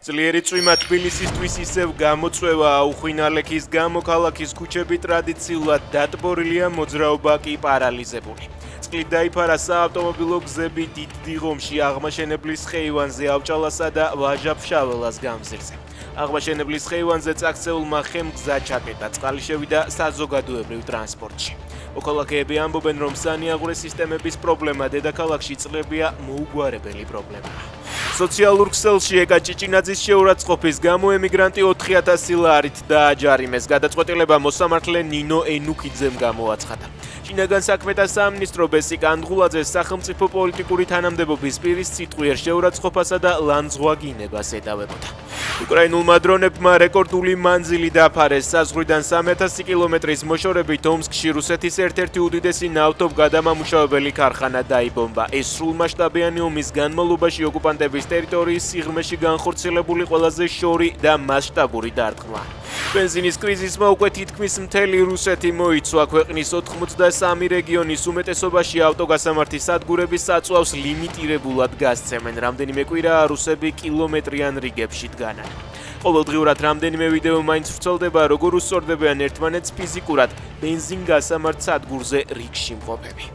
ძლიერი წვიმა თბილისისთვის ისევ გამოწვევა აუხვინა ლექის გამო ქალაქის ქუჩები ტრადიციულად დატბორილია, მოძრაობა კი პარალიზებული. წყლით დაიფარა საავტომობილო გზები დიდ დიღომში, აღმაშენებლის ხეივანზე, ავჭალასა და ვაჟა-ფშაველას გამზირზე. აღმაშენებლის ხეივანზე წაქცეულმა ხემ გზა ჩაკეტა, წყალი შევიდა საზოგადოებრივ ტრანსპორტში. მოქალაქეები ამბობენ, რომ სანიაღვრე სისტემების პრობლემა დედაქალაქში წლებია მოუგვარებელი პრობლემაა. სოციალურ ქსელში ეკა ჭიჭინაძის შეურაცხყოფის გამო ემიგრანტი 4000 ლარით დააჯარიმეს. გადაწყვეტილება მოსამართლე ნინო ენუქიძემ გამოაცხადა. შინაგან საქმეთა სამინისტრო ბესიკ ანდღულაძეს სახელმწიფო პოლიტიკური თანამდებობის პირის სიტყვიერ შეურაცხყოფასა და ლანძღვაგინებას ედავებოდა. უკრაინულმა დრონებმა რეკორდული მანძილი დაფარეს. საზღვრიდან 3000 კილომეტრის მოშორებით ომსკში რუსეთის ერთ-ერთი უდიდესი ნავთობგადამამუშავებელი ქარხანა დაიბომბა. ეს სრულმასშტაბიანი ომის განმავლობაში ოკუპანტების ტერიტორიის სიღრმეში განხორციელებული ყველაზე შორი და მასშტაბური დარტყმა. ბენზინის კრიზისმა უკვე თითქმის მთელი რუსეთი მოიცვა. ქვეყნის 83 რეგიონის უმეტესობაში ავტოგასამართი სადგურები საწვავს ლიმიტირებულად გასცემენ. რამდენიმე კვირაა რუსები კილომეტრიან რიგებში დგანან. ყოველდღიურად რამდენიმე ვიდეო მაინც ვრცელდება, როგორ უსწორდებიან ერთმანეთს ფიზიკურად ბენზინგასამართ სადგურზე რიგში მყოფები.